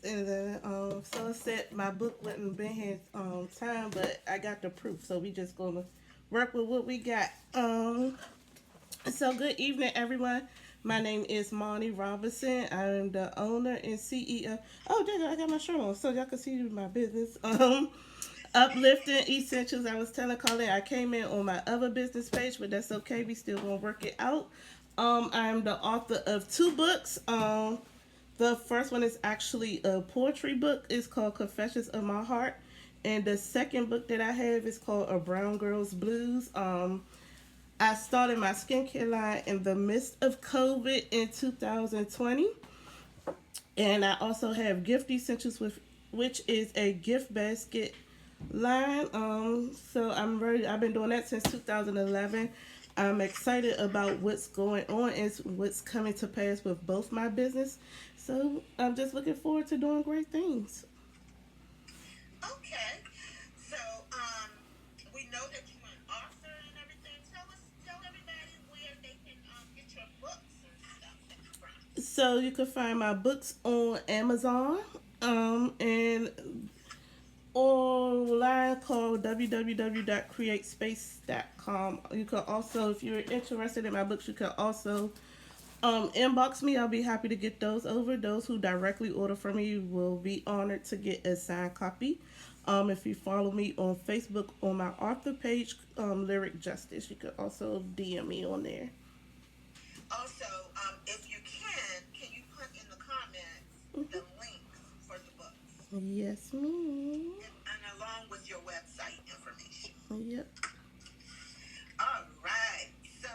And then so it said my book wouldn't been here time, but I got the proof, so we just gonna work with what we got. So good evening, everyone. My name is Monty Robinson. I'm the owner and CEO. Oh, there I got my shirt on, so y'all can see my business. Uplifting Essentials. I was telling Carlen I came in on my other business page, but that's okay. We still gonna work it out. I'm the author of two books. The first one is actually a poetry book. It's called Confessions of My Heart. And the second book that I have is called A Brown Girl's Blues. I started my skincare line in the midst of COVID in 2020. And I also have Gift Essentials, with which is a gift basket line. So I'm ready. I've been doing that since 2011. I'm excited about what's going on and what's coming to pass with both my business. So I'm just looking forward to doing great things. Okay. So, we know that you're an author and everything. Tell everybody where they can get your books and stuff that you write. So you can find my books on Amazon, and online called www.createspace.com. You can also, if you're interested in my books, you can also inbox me. I'll be happy to get those over. Those who directly order from me will be honored to get a signed copy. If you follow me on Facebook on my author page, Lyric Justice, you can also DM me on there. Also, if you can you put in the comments the links for the books Yes, ma'am. and along with your website information? Yep. All right. So,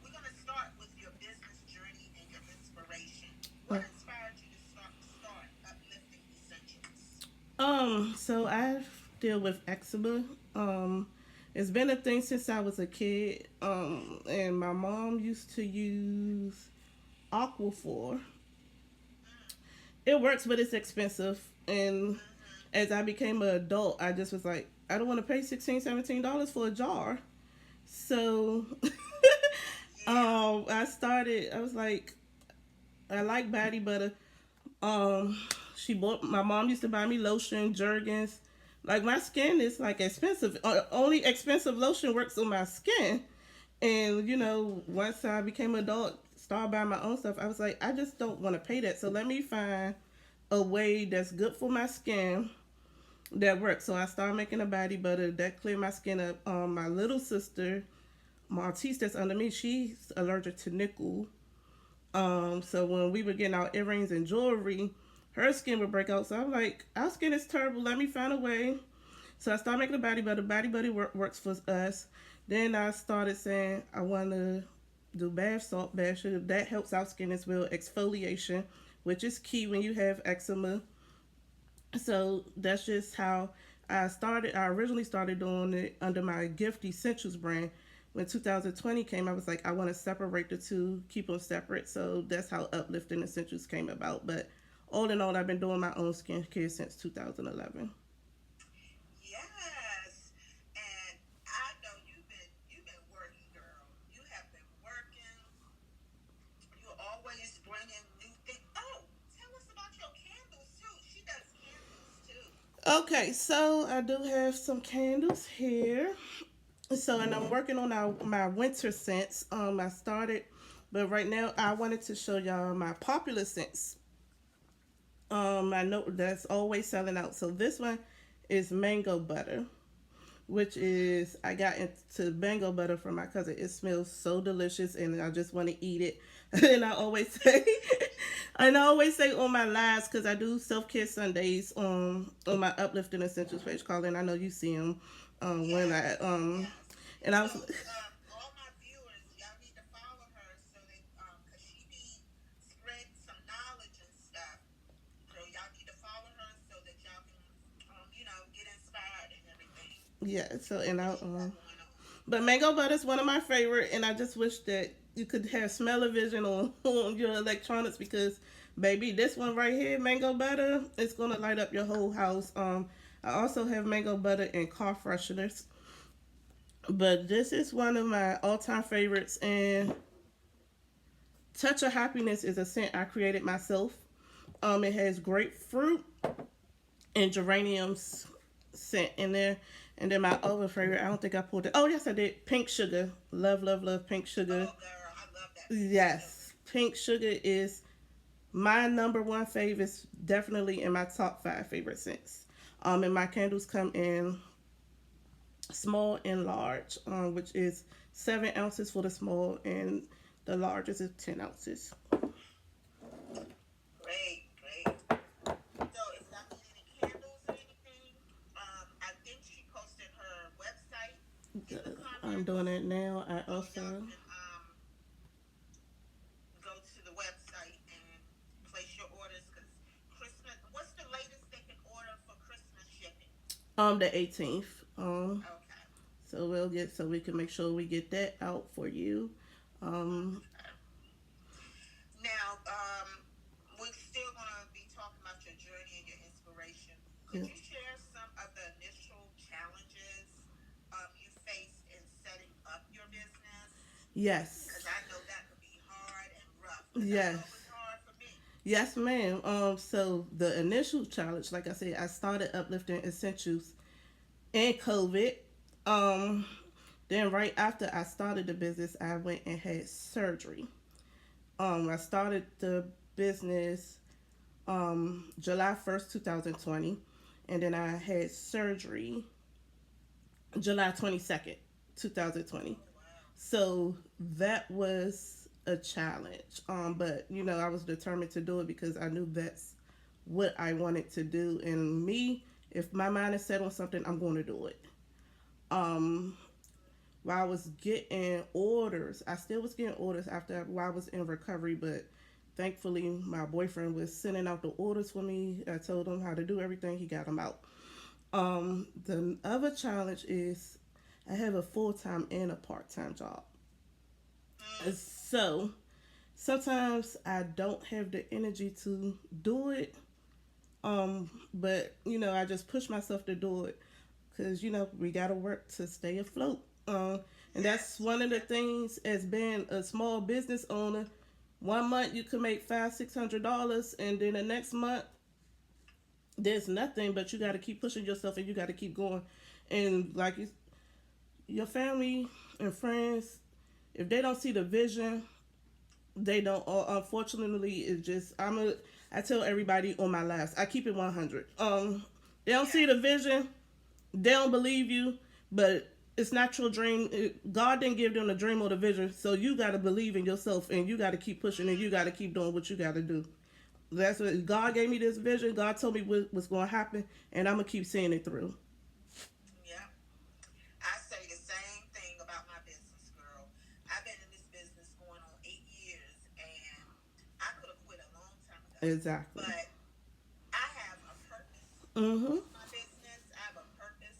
we're going to start with your business journey and your inspiration. What inspired you to start Uplifting Essentials? So I deal with eczema. It's been a thing since I was a kid. And my mom used to use Aquaphor. It works, but it's expensive. And as I became an adult, I just was like, I don't want to pay $16, $17 for a jar. So, Yeah. I started. I was like, I like body butter. She bought. My mom used to buy me lotion, Jergens. Like my skin is like expensive. Only expensive lotion works on my skin. And once I became an adult, started buying my own stuff, I was like, I just don't want to pay that. So let me find a way that's good for my skin that works. So I started making a body butter that cleared my skin up. My little sister, Maltese, that's under me, she's allergic to nickel. So when we were getting our earrings and jewelry, her skin would break out. So I'm like, our skin is terrible. Let me find a way. So I started making a body butter. Body butter works for us. Then I started saying I want to do bath salt, bath sugar. That helps our skin as well. Exfoliation, which is key when you have eczema. So that's just how I started. I originally started doing it under my Gift Essentials brand. When 2020 came, I was like, I want to separate the two, keep them separate. So that's how Uplifting Essentials came about. But all in all, I've been doing my own skincare since 2011. Yes. And I know you've been working, girl. You have been working. You're always bringing new things. Oh, tell us about your candles too. She does candles too. Okay, so I do have some candles here. So, and I'm working on my winter scents. I started, but right now I wanted to show y'all my popular scents. I know that's always selling out. So this one is mango butter, which is I got into mango butter from my cousin. It smells so delicious, and I just want to eat it. And I always say, and I always say on my lives because I do self care Sundays on my uplifting essentials page, Carlen. I know you see them when I Yes. Yes. and I So, was all my viewers, y'all need to follow her so that, cause she be spreading some knowledge and stuff. So y'all need to follow her so that y'all can, get inspired and everything yeah. So and that I she got going on. but mango butter is one of my favorite, and I just wish that you could have smell-o-vision on your electronics because, baby, this one right here, mango butter, it's gonna light up your whole house. I also have mango butter and car fresheners, but this is one of my all-time favorites. And Touch of Happiness is a scent I created myself. It has grapefruit and geraniums scent in there. And then my other favorite, I don't think I pulled it. Oh yes, I did. Pink sugar. Love, love, love pink sugar. Oh, girl, I love that pink sugar. Yes, pink sugar is my number one favorite. Is definitely in my top five favorite scents. And my candles come in small and large, which is 7 ounces for the small, and the largest is 10 ounces. Great, great. So, if y'all need any candles or anything, I think she posted her website in the I'm comments. doing it now. I So y'all also can go to the website and place your orders because Christmas. What's the latest they can order for Christmas shipping? the 18th. Okay. So we can make sure we get that out for you. Um, Okay. Now, we're still going to be talking about your journey and your inspiration. Could yeah. you share some of the initial challenges you faced in setting up your business? Because Yes. I know that could be hard and rough. Because I know it Yes. was hard for me. Yes, ma'am. So the initial challenge, like I said, I started uplifting essentials in COVID. Um, then right after I started the business, I went and had surgery. I started the business July 1st, 2020, and then I had surgery July 22nd, 2020. Oh, wow. So that was a challenge. But I was determined to do it because I knew that's what I wanted to do. And me, if my mind is set on something, I'm going to do it. Um, while I was getting orders, I still was getting orders after while I was in recovery, but thankfully my boyfriend was sending out the orders for me. I told him how to do everything. He got them out. The other challenge is I have a full time and a part time job. Mm, So sometimes I don't have the energy to do it. But I just push myself to do it because we gotta work to stay afloat. And that's yes, one of the yes. things as being a small business owner. One month you can make $500-600, and then the next month there's nothing. But you got to keep pushing yourself, and you got to keep going. And like your family and friends, if they don't see the vision, they don't. Unfortunately, it's just I tell everybody on my lives, I keep it 100. They don't see Yes. the vision, they don't believe you, but it's not your dream. God didn't give them the dream or the vision, so you got to believe in yourself, and you got to keep pushing, and you got to keep doing what you got to do. That's what God gave me, this vision. God told me what's going to happen, and I'm gonna keep seeing it through. Yeah. I say the same thing about my business, girl. I've been in this business going on 8 years, and I could have quit a long time ago. Exactly. But I have a purpose Mm-hmm. with my business. I have a purpose,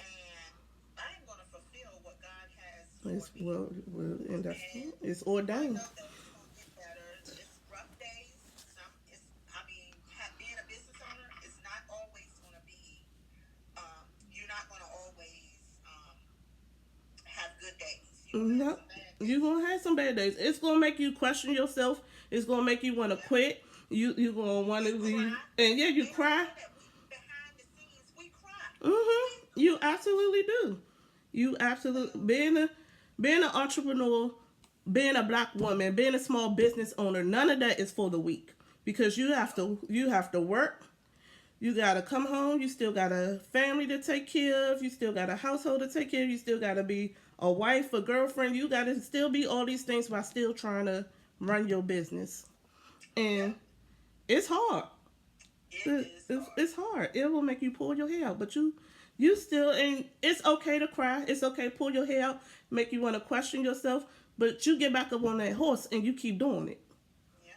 and I am going to fulfill what God has for It's me. and that's And it's I ordained. know that it's going to get better. It's rough days. I mean, being a business owner is not always going to be, you're not going to always have good days. You're going to have No, some bad you're days. gonna have some bad days. It's gonna make you question yourself. It's gonna make you want to Yeah. quit. You gonna want You to leave, cry. and yeah, you They don't cry. know that we behind the scenes we cry. We You cry. absolutely do. You absolutely So being an entrepreneur, being a black woman, being a small business owner. None of that is for the weak because no. you have to work. You gotta come home. You still got a family to take care of. You still got a household to take care of. You still gotta be a wife, a girlfriend. You gotta still be all these things while still trying to run your business. And Yep. it's hard. It is hard. It's hard. It will make you pull your hair out, but you still, and it's okay to cry. It's okay to pull your hair out, make you want to question yourself, but you get back up on that horse and you keep doing it. Yeah.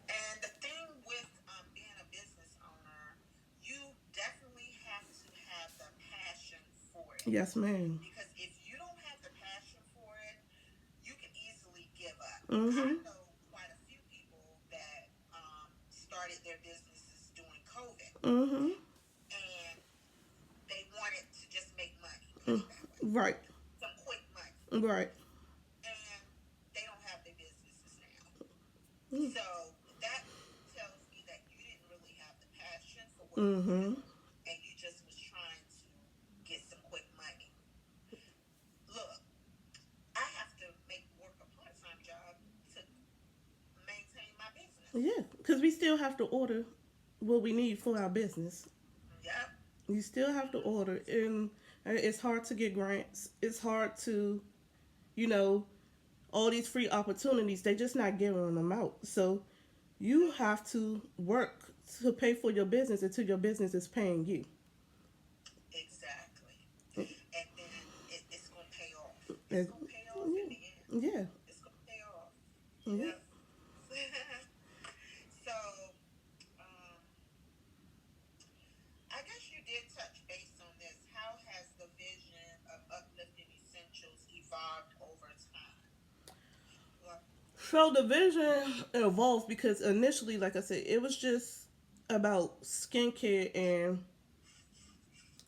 And the thing with being a business owner, you definitely have to have the passion for it. Yes, ma'am. Because if you don't have the passion for it, you can easily give up. I Mm-hmm. know quite a few people that started their businesses during COVID, Mm-hmm. and they wanted to just make money, put Mm. it that way, Right. some quick money, Right. and they don't have their businesses now. Mm. So that tells Mm-hmm. and you just was trying to get some quick money. Look, I have to make work a part-time job to maintain my business. Yeah, because we still have to order what we need for our business. Yep. You still have to order, and it's hard to get grants. It's hard to, you know, all these free opportunities. They just not giving them out. So you have to work to pay for your business until your business is paying you. Exactly. And then it's going to pay off. It's And, going to pay off in the end. yeah. It's going to pay off. Yeah. Yep. So, um, I guess you did touch base on this. How has the vision of uplifting essentials evolved over time? Well, So the vision evolved because initially, like I said, it was just about skincare and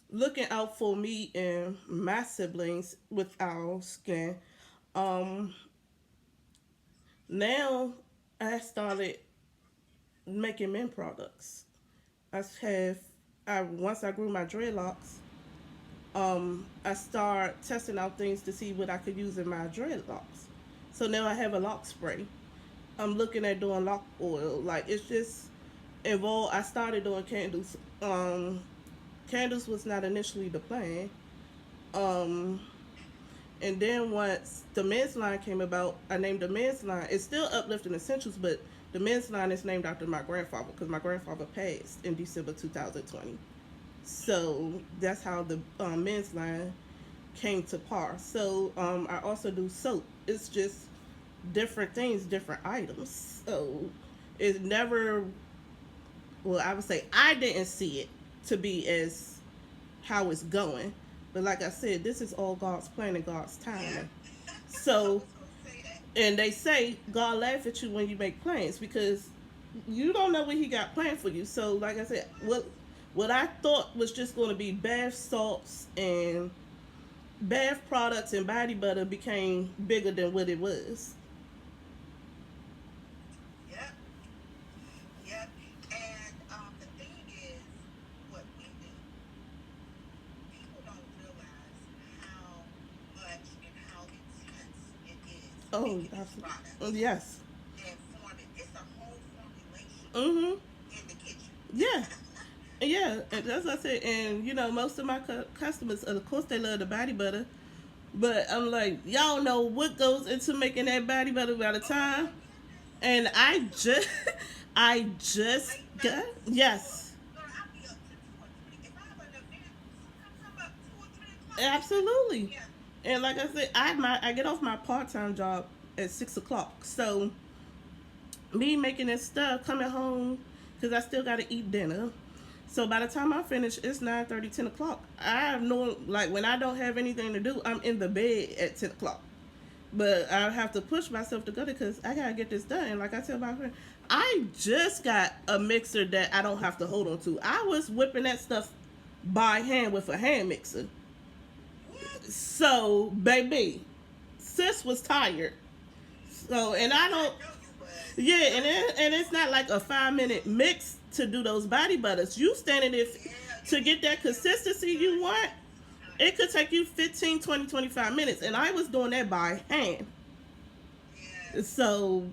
looking out for me and my siblings with our skin. Um, Now I started making men products. I have I once I grew my dreadlocks, I started testing out things to see what I could use in my dreadlocks. So now I have a lock spray. I'm looking at doing lock oil. Like it's just evolved. I started doing candles. Candles was not initially the plan. Um, and then once the men's line came about, I named the men's line. It's still uplifting essentials, but the men's line is named after my grandfather because my grandfather passed in December 2020. So that's how the men's line came to par. So I also do soap. It's just different things, different items. So it never, well, I would say I didn't see it to be as how it's going. But like I said, this is all God's plan and God's yeah. timing. I So, was going to say that. and they say God laugh at you when you make plans because you don't know what He got planned for you. So, like I said, what I thought was just going to be bath salts and bath products and body butter became bigger than what it was. Yep. Yep. And the thing is, what we do, people don't realize how much and how intense it is Oh, making these absolutely. products Yes. and forming. It's a whole formulation Mm-hmm. in the kitchen. Yeah. Yeah, and as I said, and most of my customers, of course, they love the body butter, but I'm like, y'all know what goes into making that body butter by the Oh time, my goodness. and I just, I just Late got nights. yes, Girl, I'll be up to 2 or 3. If I have an event, sometimes I'm up 2 or 3 o'clock in the afternoon. absolutely, Yeah. and like I said, I get off my part time job at 6 o'clock, so me making this stuff, coming home, because I still got to eat dinner. So by the time I finish, it's 9:30, 10 o'clock. I have no, like, when I don't have anything to do, I'm in the bed at 10 o'clock. But I have to push myself to go there because I got to get this done. And like I tell my friend, I just got a mixer that I don't have to hold on to. I was whipping that stuff by hand with a hand mixer. What? So, baby, sis was tired. So, and I I don't, know you was. yeah, and it's not like a 5 minute mix to do those body butters. You standing there Yeah, you to be get that standing there with consistency time. you want. It could take you 15, 20, 25 minutes, and I was doing that by hand. Yes. So,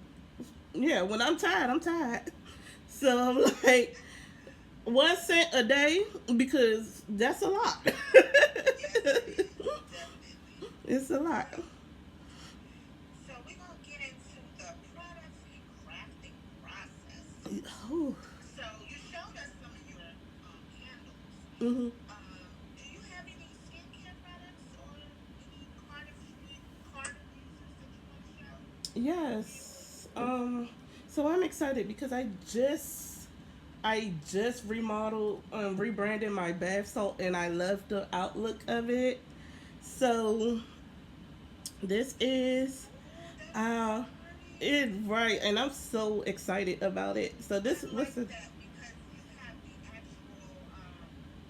yeah, when I'm tired, I'm tired. So I'm like, 1 cent a day because that's a lot. Yes, it is. Definitely. It's a lot. So we're going to get into the products and crafting process. Ooh. So you showed us some of your candles. Hmm. Do you have any skincare products or any cardinal users that you want to show? Yes. So I'm excited because I just remodeled, rebranded my bath salt, and I love the outlook of it. So this is Oh, that's so uh pretty. it right, and I'm so excited about it. So I this like what's the that because you have the actual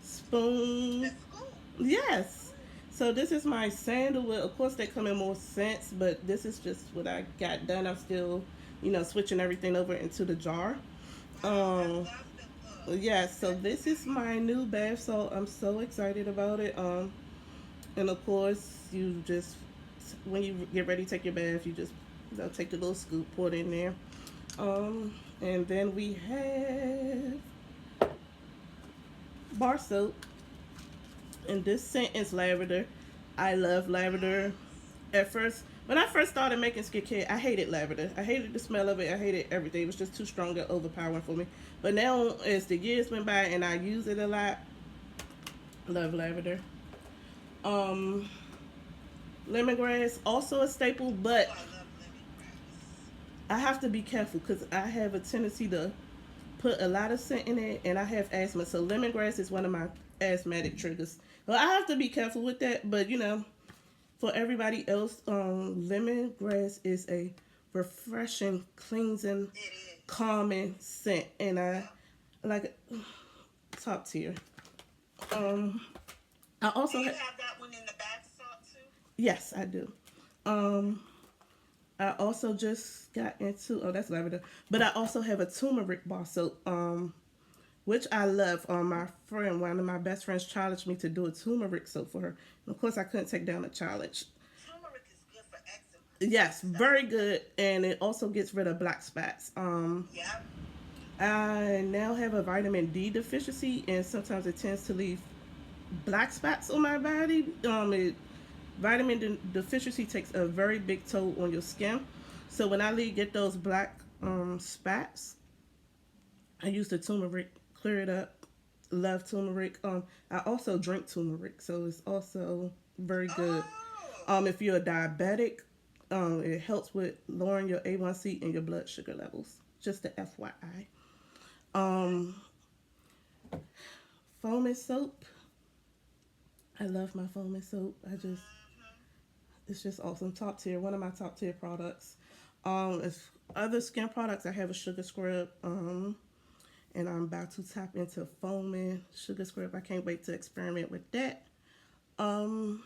the spoon? scoop. Yes. So this is my sandalwood. Of course, they come in more scents, but this is just what I got done. I'm still, switching everything over into the jar. Oh, I Um, love the look. Yes, so this is my new bath salt. I'm so excited about it. And of course, you just when you get ready to take your bath, you just take the little scoop, pour it in there. And then we have bar soap, and this scent is lavender. I love lavender. Nice. At first, when I first started making skincare, I hated lavender. I hated the smell of it. I hated everything. It was just too strong and overpowering for me. But now, as the years went by and I use it a lot, I love lavender. Um, Lemongrass also a staple, Oh, but I love lemongrass. I have to be careful because I have a tendency to put a lot of scent in it, and I have asthma. So lemongrass is one of my asthmatic triggers. Well, I have to be careful with that, but for everybody else, lemongrass is a refreshing, cleansing, It is. calming scent, and I Yep. like it. Top tier. Um, I Do also you have that one in the bath salt too? yes, I do. Um, I also just got into that's lavender, but I also have a turmeric bar soap, which I love. One of my best friends, challenged me to do a turmeric soap for her, and of course I couldn't take down the challenge. Turmeric is good for eczema. Yes, So, very good, and it also gets rid of black spots. yep. I now have a vitamin D deficiency, and sometimes it tends to leave black spots on my body. Deficiency takes a very big toll on your skin. So when I get those black spots, I use the turmeric, clear it up. Love turmeric. I also drink turmeric, so it's also very good. Oh, If you're a diabetic, it helps with lowering your A1C and your blood sugar levels. Just the FYI. okay. Um, Foaming soap. I love my foaming soap. Mm-hmm. It's just awesome. Top tier. One of my top tier products. If other skin products, I have a sugar scrub. And I'm about to tap into foaming sugar scrub. I can't wait to experiment with that. Um,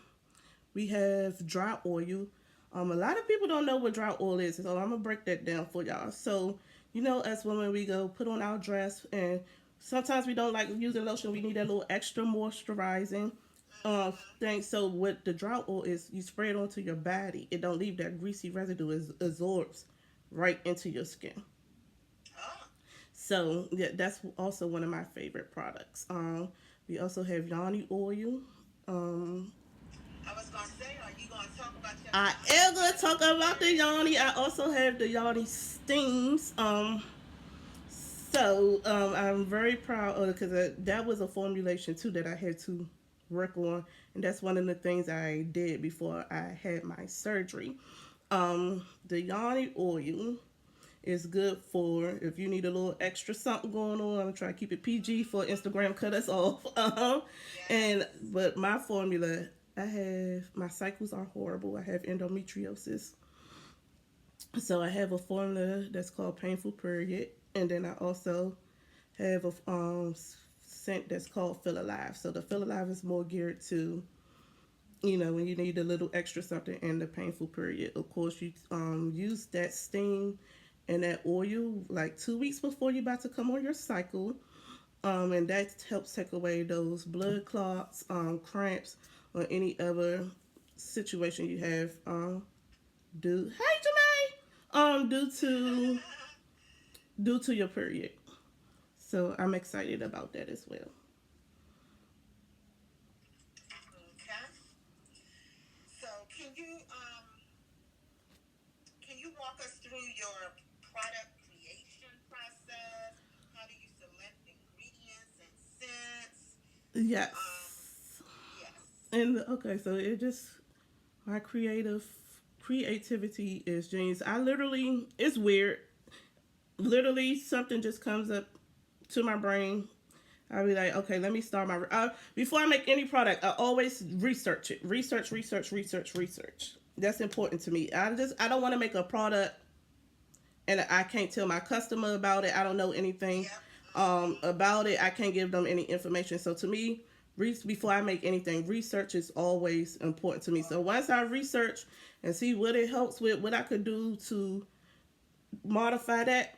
we have dry oil. A lot of people don't know what dry oil is, so I'm gonna break that down for y'all. So, as women, we go put on our dress, and sometimes we don't like using lotion. We need a little extra moisturizing Mm-hmm. thing. So, what the dry oil is, you spray it onto your body. It don't leave that greasy residue. It absorbs right into your skin. Oh, So yeah, that's also one of my favorite products. We also have Yanni oil. Um, I was gonna say, are you gonna talk about your I Yanni am gonna talk about the oil? Yanni. I also have the Yanni steams. I'm very proud of it because that was a formulation too that I had to work on, and that's one of the things I did before I had my surgery. The Yanni oil is good for if you need a little extra something going on. I'm trying to keep it PG for Instagram cut us off. And Yes. but my formula, I have my cycles are horrible. I have endometriosis, so I have a formula that's called Painful Period, and then I also have a scent that's called Feel Alive. So the Feel Alive is more geared to when you need a little extra something in the painful period. Of course, you use that steam and that oil like 2 weeks before you're about to come on your cycle, and that helps take away those blood clots, cramps, or any other situation you have. Due hey Jermaine, due to your period. So I'm excited about that as well. Okay. So can you walk us through your product creation process? How do you select ingredients and scents? Um, Yes. yes. And okay, so it just my creativity is genius. I literally it's weird. Literally something just comes up to my brain. I'll be like, okay, let me start my before I make any product, I always research it. Research. That's important to me. I don't want to make a product and I can't tell my customer about it. I don't know anything Yep. Mm-hmm. about it. I can't give them any information. So to me, before I make anything, research is always important to me. So once I Always. research and see what it helps with, what I could do to modify that,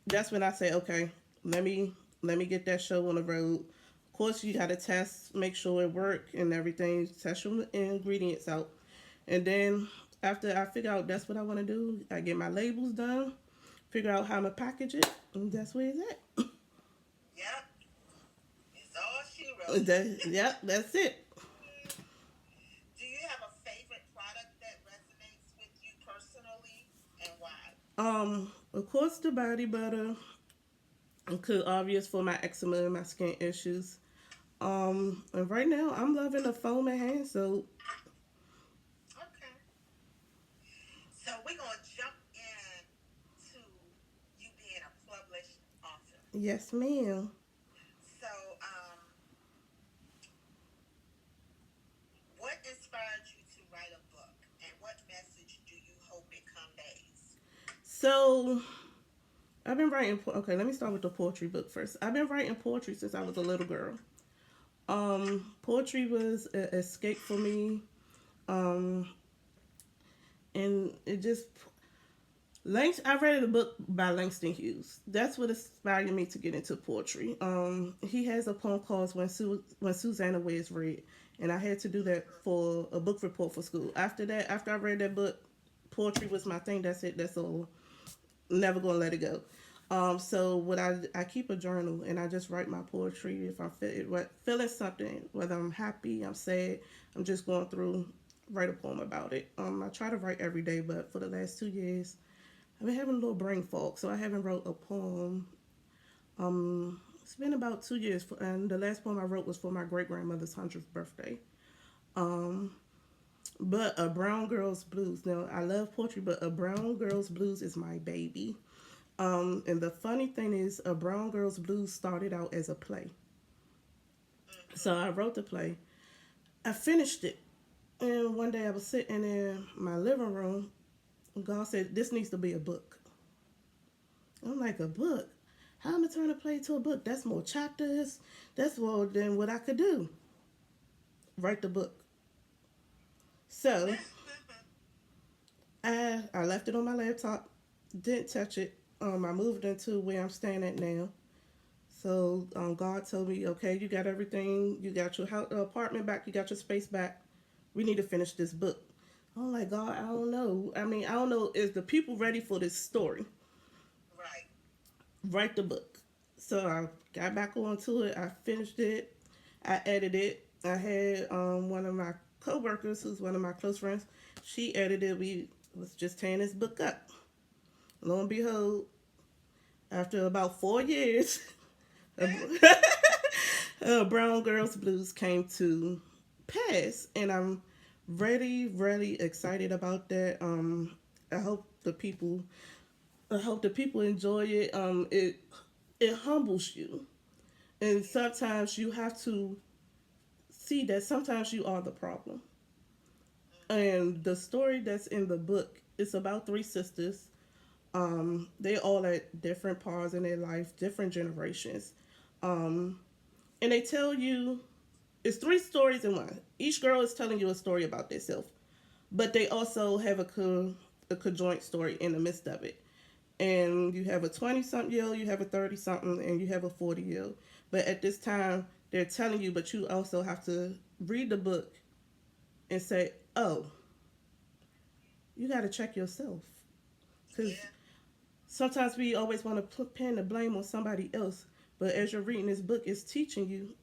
that's when I say, okay, let me Let me get that show on the road. Of course, you got to test, make sure it work and everything. Test your ingredients out, and then after I figure out that's what I want to do, I get my labels done, figure out how I'm gonna package it, and that's where it's at. Yep, it's all she wrote. Yep, that's it. Do you have a favorite product that resonates with you personally, and why? Of course, the body butter, because obvious for my eczema and my skin issues. And right now I'm loving the foam and hand soap. Okay. So we're gonna jump in to you being a published author. Yes, ma'am. So, what inspired you to write a book, and what message do you hope it conveys? So I've been writing. Okay, let me start with the poetry book first. I've been writing poetry since I was a little girl. Poetry was an escape for me. Um, and it just I read a book by Langston Hughes. That's what inspired me to get into poetry. He has a poem called When Susanna Wears Red," and I had to do that for a book report for school. After that, after I read that book, poetry was my thing. That's it. That's all. Never gonna let it go. So what I keep a journal and I just write my poetry if I'm feeling something, whether I'm happy, I'm sad, I'm just going through, write a poem about it. I try to write every day, but for the last 2 years, I've been having a little brain fog, so I haven't wrote a poem. It's been about 2 years, and the last poem I wrote was for my great grandmother's 100th birthday. Um, but A Brown Girl's Blues. Now I love poetry, but A Brown Girl's Blues is my baby. And the funny thing is, A Brown Girl's Blues started out as a play. So I wrote the play. I finished it. And one day I was sitting in my living room, and God said, "This needs to be a book." I'm like, "A book? How am I turn a play to a book? That's more chapters. That's more than what I could do. Write the book." So I left it on my laptop, didn't touch it. I moved into where I'm staying at now. So God told me, "Okay, you got everything. You got your apartment back. You got your space back. We need to finish this book." I'm like, "God, I don't know. I mean, I don't know. Is the people ready for this story? Right. Write the book." So I got back onto it. I finished it. I edited it. I had one of my coworkers, who's one of my close friends. She edited. We was just tearing this book up. Lo and behold, after about 4 years, Brown Girls Blues came to pass, and I'm really, really excited about that. I hope the people, I hope the people enjoy it. It humbles you, and sometimes you have to see that sometimes you are the problem. And the story that's in the book, it's about three sisters. They all at different parts in their life, different generations. Um, and they tell you it's three stories in one. Each girl is telling you a story about themselves, but they also have a conjoint story in the midst of it. And you have a 20-something-year-old, you have a 30-something, and you have a 40-year-old. But at this time, they're telling you, but you also have to read the book and say, "Oh, you got to check yourself." Because Yeah. sometimes we always want to pin the blame on somebody else. But as you're reading this book, it's teaching you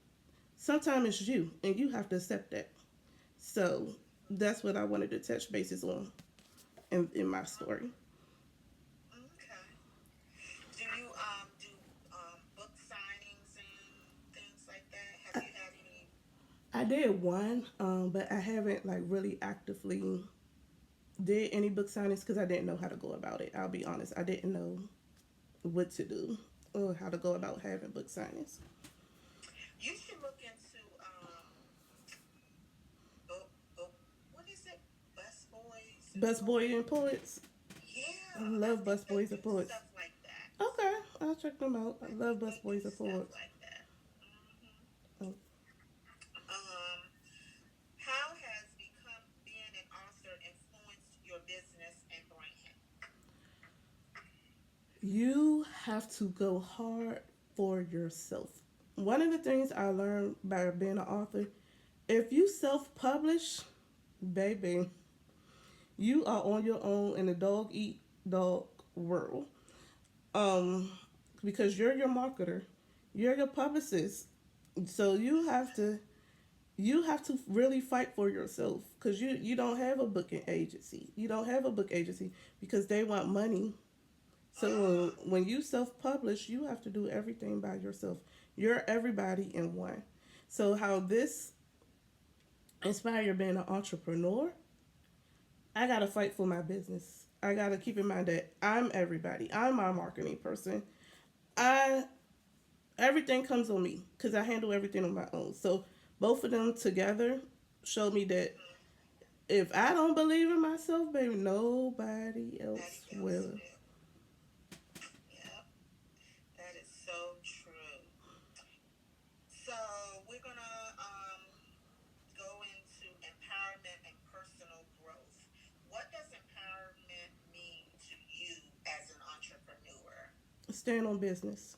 sometimes it's you, and you have to accept that. So that's what I wanted to touch bases on in my story. Okay. Do you do book signings and things like that? Have I, you had any? I did one, but I haven't like really actively did any book signings because I didn't know how to go about it. I'll be honest, I didn't know what to do or how to go about having book signings. You should look into book, book. What is it? Bus boys and Best Boy and poets. Poets. I Yeah, I love think Best they Boys and do Poets. stuff like that. Okay, I'll check them out. I I love think Best they do Boys and stuff Poets. like that. Oh, Um, how has become being an author influenced your business and brand? you have to go hard. for yourself. One of the things I learned by being an author, if you self publish, baby, you are on your own in the dog eat dog world. Um, because you're your marketer, you're your publicist. So you have to really fight for yourself because you don't have a booking agency. You don't have a book agency because they want money. So when you self publish, you have to do everything by yourself. You're everybody in one. So how this inspire being an entrepreneur, I gotta fight for my business. I gotta keep in mind that I'm everybody. I'm my marketing person. I everything comes on me because I handle everything on my own. So both of them together show me that if I don't believe in myself, baby, nobody else Nobody else will. will. Yep, that is so true. So we're gonna go into empowerment and personal growth. What does empowerment mean to you as an entrepreneur? Stand on business.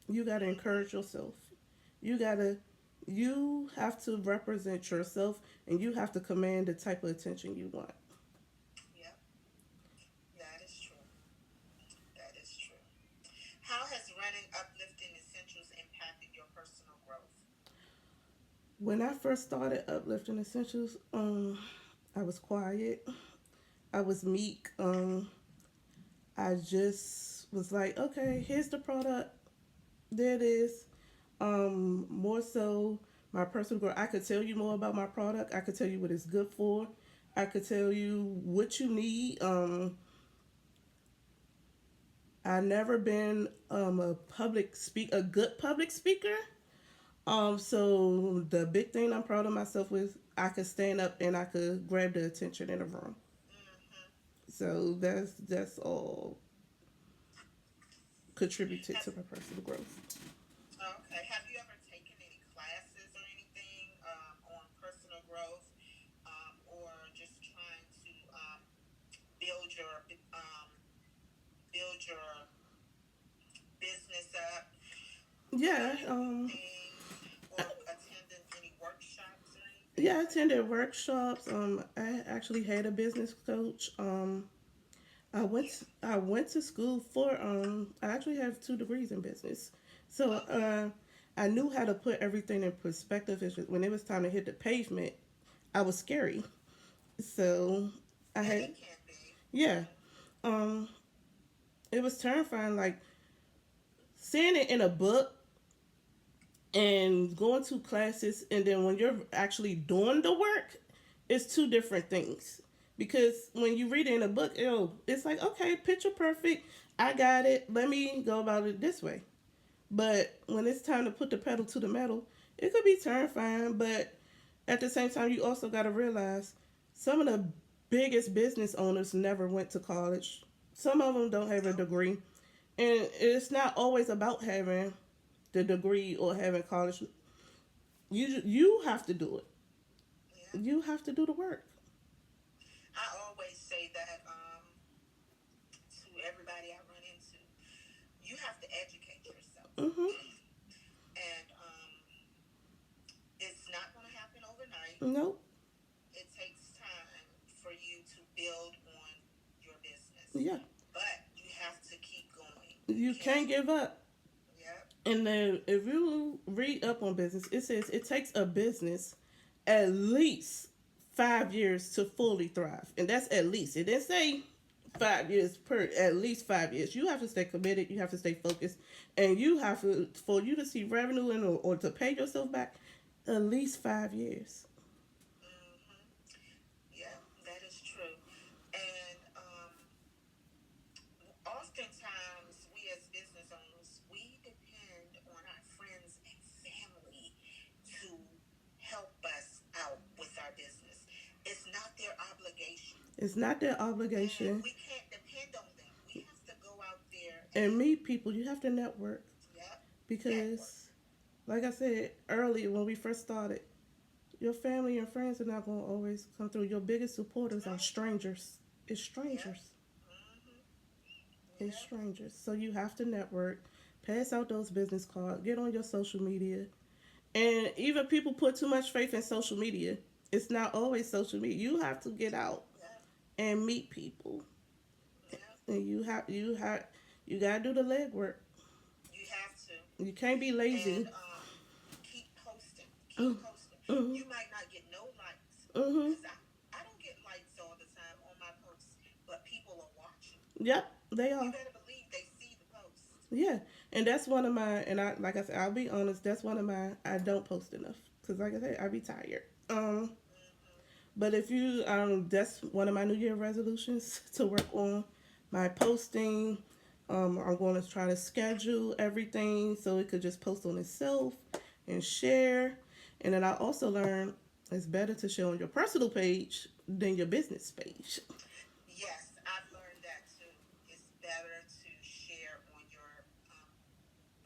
You gotta encourage yourself. You gotta you have to represent yourself and you have to command the type of attention you want. Yep, that is true. That is true. How has running uplifting essentials impacted your personal growth? When I first started uplifting essentials, I was quiet. I was meek. I just was like, okay, here's the product. There it is. More so my personal growth. I could tell you more about my product. I could tell you what it's good for. I could tell you what you need. I never been a good public speaker. So the big thing I'm proud of myself with, I could stand up and I could grab the attention in the room. Mm-hmm. So that's all contributed Have, to my personal growth. okay. Have you ever taken any classes or anything on personal growth, or just trying to build your um, build your business up? Yeah, Learning new things or attending any workshops or anything? yeah, I attended workshops. I actually had a business coach. Yeah. I went to school for I actually have 2 degrees in business, so Okay. I knew how to put everything in perspective. It's just, when it was time to hit the pavement, I was scary. So I And had it can be. yeah, um, it was terrifying. Like seeing it in a book and going to classes and then when you're actually doing the work, it's two different things. Because when you read it in a book, it's like, okay, picture perfect, I got it, let me go about it this way. But when it's time to put the pedal to the metal, it could be terrifying, but at the same time you also got to realize some of the biggest business owners never went to college. Some of them don't have a Nope. degree, and it's not always about having the degree or having college. You have to do it. Yeah. You have to do the work. I always say that to everybody I run into, you have to educate yourself. Mhm. And it's not going to happen overnight. Nope. It takes time for you to build on your business. Yeah. But you have to keep going. You You can't can't. give up. Yep. And then if you read up on business, it says it takes a business at least 5 years to fully thrive, and that's at least. It didn't say 5 years per. At least 5 years. You have to stay committed. You have to stay focused, and you have to for you to see revenue and or to pay yourself back. At least 5 years. Mm-hmm. Yep, that is true. And oftentimes, we as business owners, we depend on our friends and family to help us out with our business. It's not their obligation. It's not their And obligation. we can't depend on them. We have to go out there And and, meet people. You have to network yep, network. because, like I said earlier when we first started, your family and friends are not going to always come through. Your biggest supporters are No, strangers. It's yep, strangers. mm-hmm, It's yep, strangers. So you have to network. Pass out those business cards. Get on your social media. And even people put too much faith in social media. It's not always social media. You have to get out Yeah, and meet people. yeah. And you gotta do the legwork. You have to. You can't be And lazy. keep posting. Keep Mm, posting. mm, You might not get no likes. mm-hmm. Because I don't get likes all the time on my posts. But people are watching. Yep, they You are. better believe they see the post. Yeah, and that's one of my. And I, like I said, I'll be honest. That's one of my. I don't post enough because, like I said, I be tired. Mm-hmm. But if you, that's one of my New Year resolutions to work on my posting. I'm going to try to schedule everything so it could just post on itself and share. And then I also learned it's better to share on your personal page than your business page. Yes, I've learned that too. It's better to share on your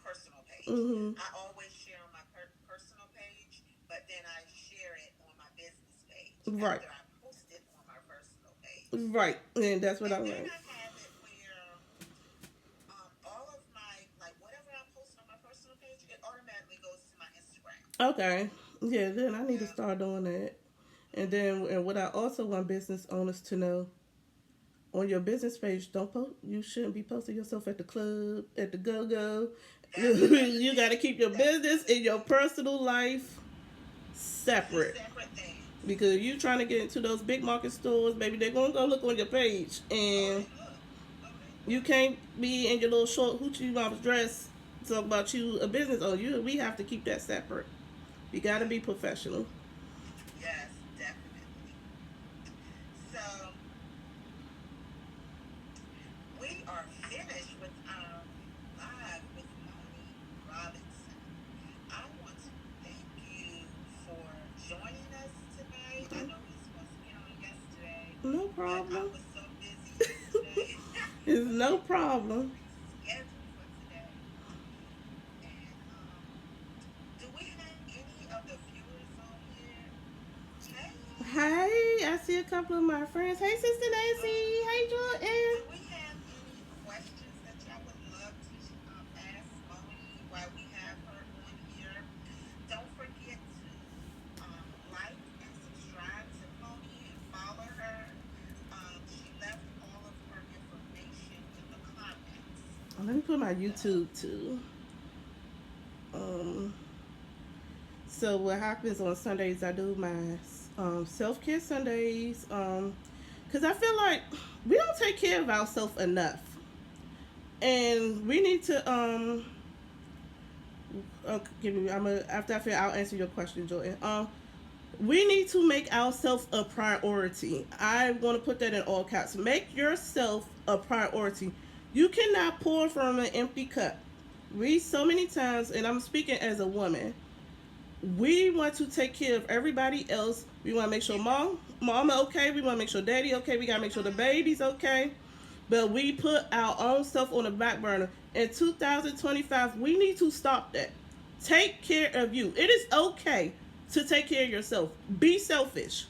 personal page. Mm-hmm. I always share on my personal page, but then I share it on my business page Right, after I post it on my personal page. right, and that's what I And then learned. I have it where all of my, like, whatever I post on my personal page, it automatically goes to my Instagram. Okay, yeah, then I need to Yeah. start doing that. And Mm-hmm. then, and what I also want business owners to know on your business page, don't post. You shouldn't be posting yourself at the club, at the go go. That's another You got to thing. keep your That's business another and your thing. personal life Two separate. separate things. Because if you trying to get into those big market stores, baby, they're gonna go look on your page, Oh, and they look. Oh, they you look. can't be in your little short hoochie mom's dress talk about you a business owner. You we have to keep that separate. You got to Yeah. be professional. Yes, definitely. So we are finished with our live with Moni Robinson. I want to thank you for joining us tonight. I know we were supposed to get on yesterday, No but I problem. was so busy yesterday. It's We no had to problem. reschedule for today. And do we have any of the viewers on here? Hey, Hey, I see a couple of my friends. Hey, Sister Nancy. uh, Hey, Jordan. do we have any questions that y'all would love to ask Moni while we have her on here? Don't forget to like and subscribe to Moni and follow her. She left all of her information in the comments. Let me put my So, YouTube too. Um, so what happens on Sundays? I do my self care Sundays. Cause I feel like we don't take care of ourselves enough, and we need to Okay, give me. I'm a, after I feel, I'll answer your question, Jordan. We need to make ourselves a priority. I want to put that in all caps. Make yourself a priority. You cannot pour from an empty cup. We so many times, and I'm speaking as a woman. We want to take care of everybody else. We want to make sure mama okay. We want to make sure daddy okay. We gotta make sure the baby's okay. But we put our own stuff on the back burner. In 2025, we need to stop that. Take care of you. It is okay to take care of yourself. Be selfish.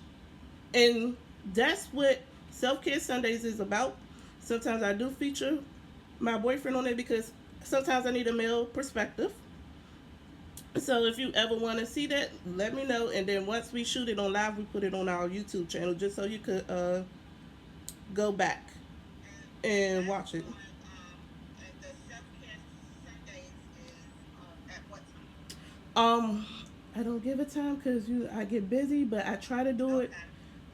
And that's what Self Care Sundays is about. Sometimes I do feature my boyfriend on it because sometimes I need a male perspective. So if you ever want to see that, let me know. And then once we shoot it on live, we put it on our YouTube channel just so you could go back and and that's watch it. and the self care Sundays is at what time? Um, I don't give it time because I get busy, but I try to do it. Okay.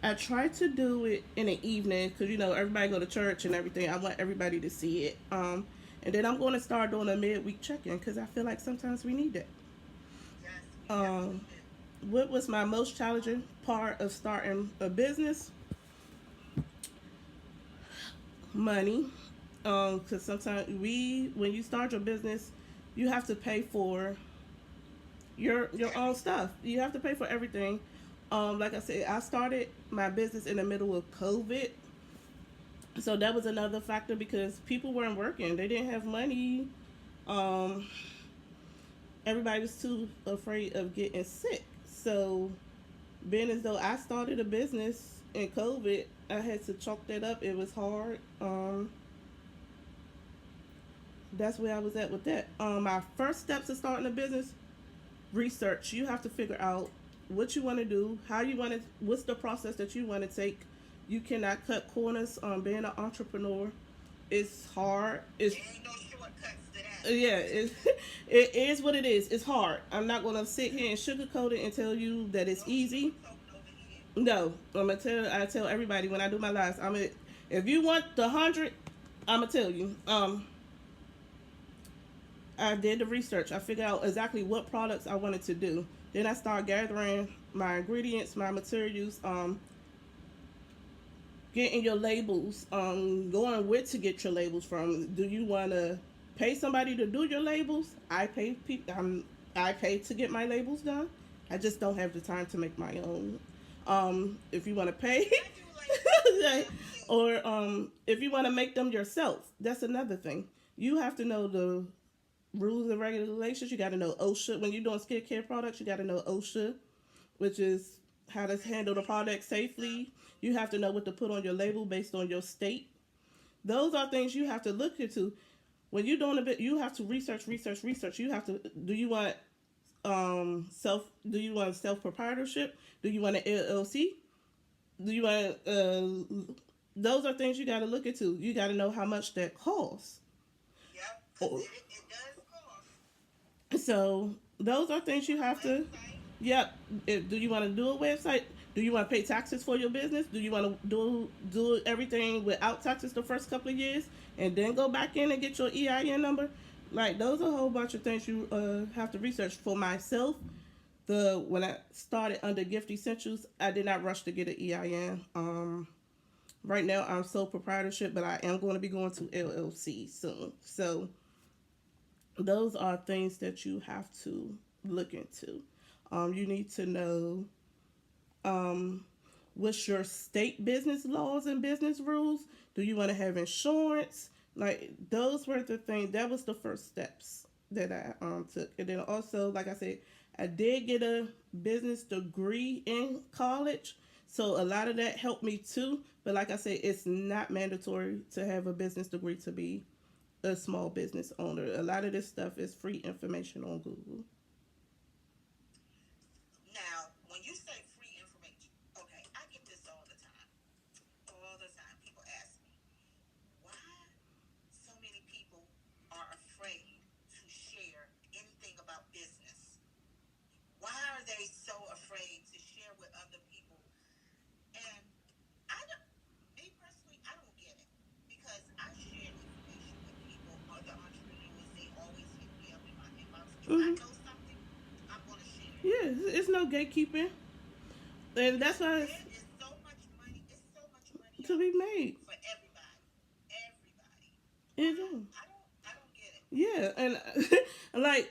I try to do it in the evening because everybody go to church and everything. I want everybody to see it. And then I'm going to start doing a midweek check-in because I feel like sometimes we need that. Yes, we Um, definitely do. what was my most challenging part of starting a business? Mm-hmm. Money. Because sometimes when you start your business, you have to pay for your own Everything. stuff. You have to pay for everything. Like I said, I started my business in the middle of COVID, so that was another factor because people weren't working. They didn't have money. Um, Everybody was too afraid of getting sick. So, being as though I started a business in COVID, I had to chalk that up. It was hard. That's where I was at with that. My first steps of starting a business: research. You have to figure out what you want to do, how you want to, what's the process that you want to take. You cannot cut corners on being an entrepreneur. It's hard. It's There ain't no shortcuts to that. yeah. It is what it is. It's hard. I'm not gonna sit here and sugarcoat it and tell you that it's No easy. sugarcoating over here. No, I tell everybody when I do my lives. If you want the 100, I'm gonna tell you. I did the research. I figured out exactly what products I wanted to do. Then I started gathering my ingredients, my materials, getting your labels, going where to get your labels from. Do you want to pay somebody to do your labels? I pay to get my labels done. I just don't have the time to make my own. If you want to pay, I do labels. Yeah, me too. or if you want to make them yourself, that's another thing. You have to know the rules and regulations. You got to know OSHA. When you're doing skincare products, you got to know OSHA, which is how to handle the product Stuff. safely. You have to know what to put on your label based on your state. Those are things you have to look into. When you're doing a bit, you have to research. You have to. Do you want self? Do you want self proprietorship? Do you want an LLC? Do you want? Those are things you got to look into. You got to know how much that costs. Yep, because Oh, it does cost. so those are things you A have to. website. Yep. Do you want to do a website? Do you want to pay taxes for your business? Do you want to do everything without taxes the first couple of years and then go back in and get your EIN number? Like those are a whole bunch of things you have to research. For myself, the when I started under Gift Essentials, I did not rush to get an EIN. Right now I'm sole proprietorship, but I am going to be going to LLC soon. So those are things that you have to look into. You need to know um, what's your state business laws and business rules. Do you want to have insurance? Like those were the things. That was the first steps that I took, and then also, like I said, I did get a business degree in college, so a lot of that helped me too. But like I said, it's not mandatory to have a business degree to be a small business owner. A lot of this stuff is free information on Google. Now, when you say free information, okay, I get this all the time. All the time. People ask me, why so many people are afraid to share anything about business? Why are they so afraid to share with other people? And I don't, me personally, I don't get it because I share information with people, other entrepreneurs. They always hit me up in my inbox. If I Hmm. know something, I'm going to share it. Yeah, it's no gatekeeping, and that's Because why it's there is so much money. It's so much money to out be here made. for everybody. Everybody. It Why? is. I don't get it. Yeah, and like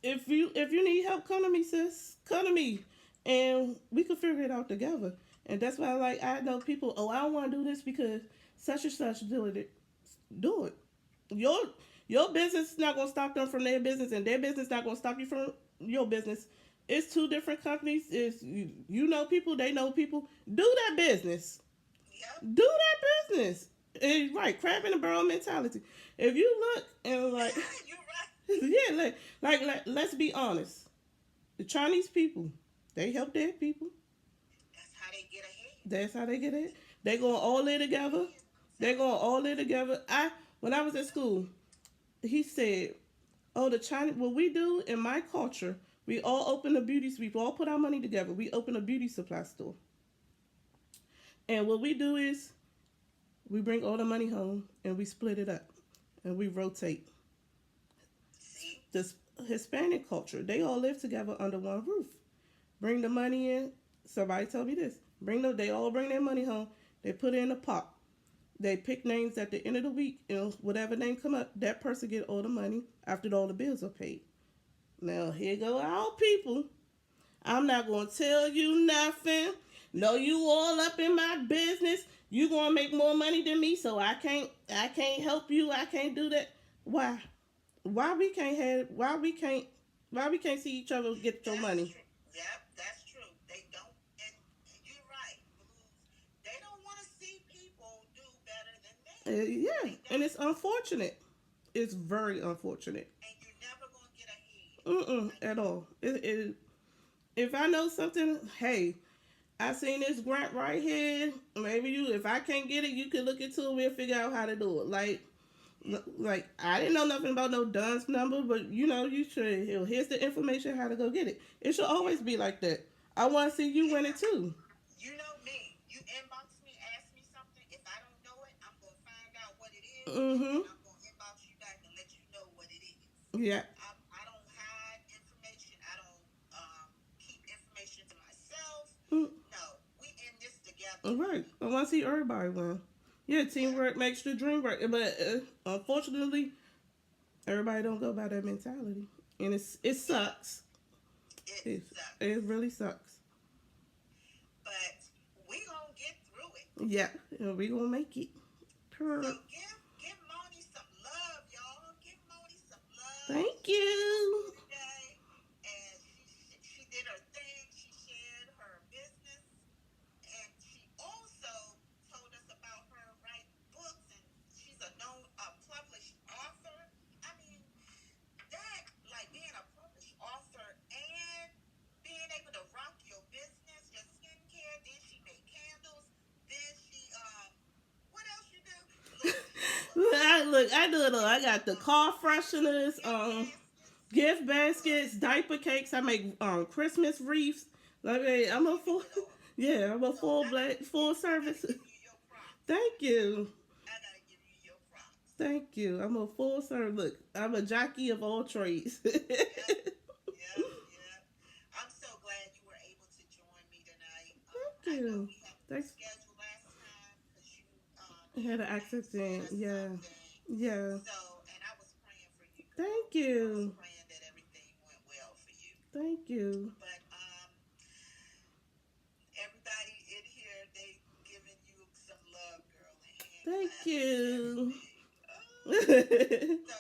if you need help, come to me, sis. Come to me, and we can figure it out together. And that's why, like, I know people. Oh, I don't want to do this because such and such do it. Do it. Your your business is not gonna stop them from their business, and their business not gonna stop you from your business. It's two different companies. It's you know people, they know people. Do that business. Yep. Do that business. And, right, crab in the barrel mentality. If you look and like, You're right. yeah, let's be honest. The Chinese people, they help their people. That's how they get ahead. That's how they get it. They going all live They get together. ahead. I'm They telling going you. all live together. I When I was at school, he said, "Oh, the Chinese. What we do in my culture, we all open a beauty. We all put our money together. We open a beauty supply store, and what we do is we bring all the money home and we split it up, and we rotate. See? This Hispanic culture, they all live together under one roof. Bring the money in. Somebody told me this. They all bring their money home. They put it in a pot. They pick names at the end of the week, and whatever name come up, that person get all the money after all the bills are paid. Now here go our people. I'm not gonna tell you nothing. No, you all up in my business. You gonna make more money than me, so I can't help you. I can't do that. Why? Why we can't see each other get your That's money? true. Yep, that's true. They don't, and you're right, Blues. They don't want to see people do better than them. Yeah, They and don't. it's unfortunate. It's very unfortunate. and you're never gonna get ahead. Like, At all. If I know something, hey, I seen this grant right here. Maybe you, if I can't get it, you can look into it. We'll figure out how to do it. Like I didn't know nothing about no DUNS number, but you should. Here's the information how to go get it. It should yeah, always be like that. I want to see you win it yeah. too. You know me. You inbox me, ask me something. If I don't know it, I'm gonna find out what it is, and then Mm-hmm. I'm gonna inbox you back and let you know what it is. Yeah. I don't hide information. I don't keep information to myself. Mm, No, we in this together, all right. honey. I want to see everybody win. Yeah, Yeah, teamwork makes the dream work. But unfortunately, everybody don't go by that mentality, and it yeah. sucks. It It sucks, really sucks. but we gonna get through it. Yeah, we gonna make it. So Purr. give Moni some love, y'all. Give Moni some love. Thank She came on you. here today, and she did her thing. She shared her business, and she also told us about her writing books, and she's a known published author. I mean, that, like, being a published author and being able to rock your business, your skincare. Then she made candles. Then she what else you do? Look, she do a lot. I do it all. I got the car fresheners, Gift baskets. gift Look, baskets, diaper cakes. I make Christmas wreaths. I'm a she do full, it all. yeah, I'm a So full black full I gotta service. give you your props. Thank you, I gotta give you your props. thank you. I'm a full service. Look, I'm a jockey of all trades. Yep, yep, yep. I'm so glad you were able to join me tonight. Thank I know you. we had to Thanks. reschedule last time because you I hit had a an accident accident. or Yeah, something. yeah. So, and I was praying for you, girl. Thank I was you, praying that everything went well for you. thank you, But everybody in here, they giving you some love, girl, and hand thank clapping and you. everything. So,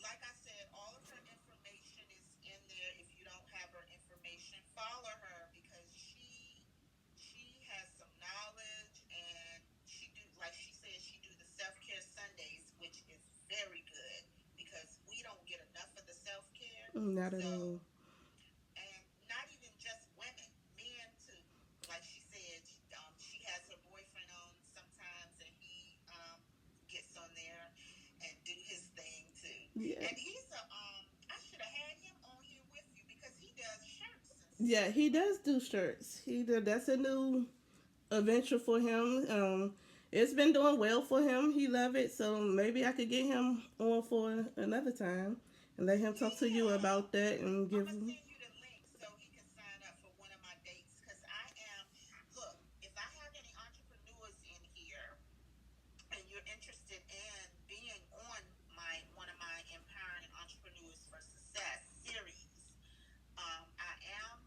like I said, all of her information is in there. If you don't have her information, follow her because she has some knowledge, and she do, like she said, she do the self-care Sundays, which is very good because we don't get enough of the self-care. Not at So, all. and not even just women, men too. Like she said, she has her boyfriend on sometimes, and he gets on there and do his thing too. Yeah. And he's a I should have had him on here with you because he does shirts and Yeah, stuff. he does do shirts. He did. That's a new adventure for him. It's been doing well for him. He love it. So maybe I could get him on for another time and let him talk to you Yeah. about that and I'm give gonna him. send you the link so he can sign up for one of my dates. Cause I am, look, if I have any entrepreneurs in here and you're interested in being on my one of my empowering entrepreneurs for success series, I am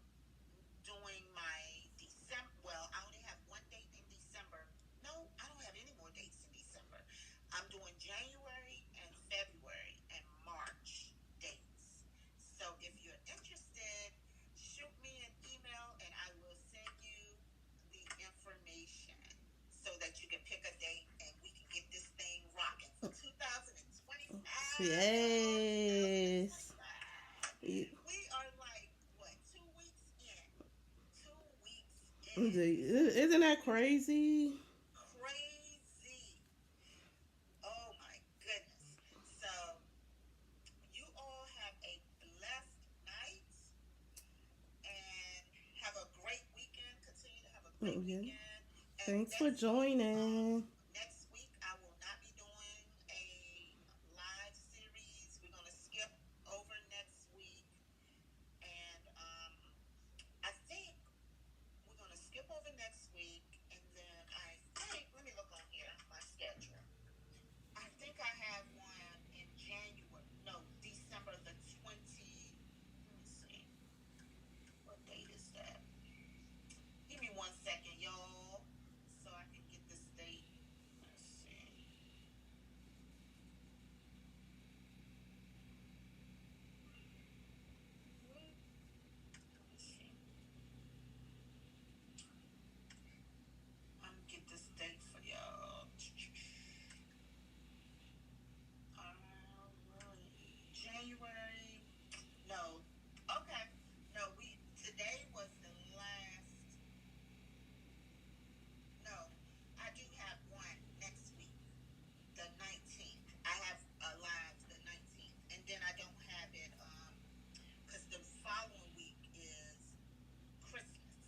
doing my December. Well, I only have one date in December. No, I don't have any more dates in December. I'm doing January and February and March dates. So if you're interested, shoot me an email and I will send you the information so that you can pick a date and we can get this thing rocking for 2025, y'all. Yes. 2025. Yeah. We are like, what, 2 weeks in? 2 weeks in. Isn't that crazy? Crazy. Oh my goodness. So, you all have a blessed night and have a great weekend. Continue to have a great Yeah. weekend. And Thanks for joining. next week, I will not be doing a live series. We're going to skip over next week. And I think we're going to skip over next week. And then I think, let me look on here, my schedule. I think I have one in January. No, December the 20. Let me see. What date is that? Give me 1 second, y'all, so I can get this date.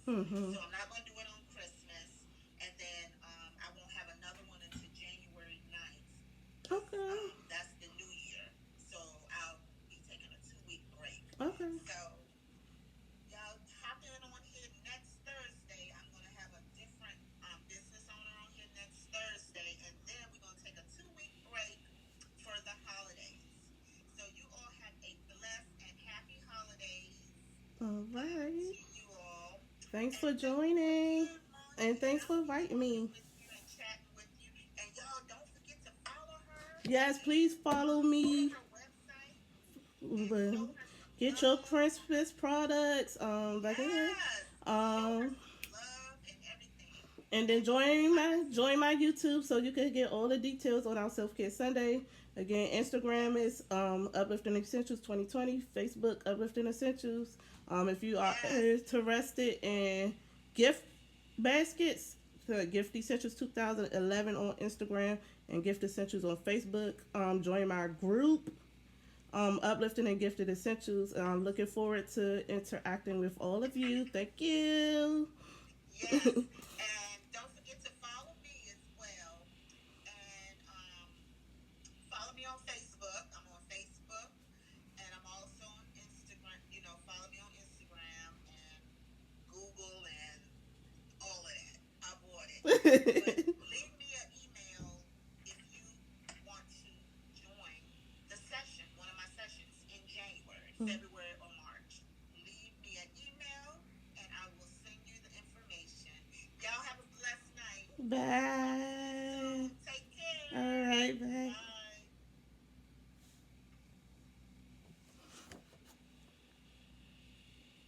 Mm-hmm. So I'm not going to do it on Christmas. And then I won't have another one until January 9th, because Okay. that's the new year. So I'll be taking a 2 week break. Okay. So y'all hop in on here next Thursday. I'm going to have a different business owner on here next Thursday. And then we're going to take a 2 week break for the holidays. So you all have a blessed and happy holidays All right. to you all. Thanks And for thank you joining. again, And Monica. thanks for I'll be inviting talking me. with you and chatting with you. And y'all don't forget to follow her Yes, please and follow go to me. her website and show her some Get your love. Christmas products. Like I said. Yes. Show her Um, some love and everything. and then And like I said, join my YouTube so you can get all the details on our Self Care Sunday. Again, Instagram yes, is Uplifting Essentials 2020. Facebook Uplifting Essentials. If you are yes, interested in gift baskets, Gift Essentials 2011 on Instagram and Gift Essentials on Facebook. Join my group, Uplifting and Gifted Essentials. I'm looking forward to interacting with all of you. Thank you. yes. And don't forget to follow me as well. And follow me on Facebook. I'm on Facebook. And I'm also on Instagram. Follow me on Instagram and Google and all of that. I bought it. But leave me an email if you want to join the session, one of my sessions in January, February, or March. Leave me an email and I will send you the information. Y'all have a blessed night. Bye.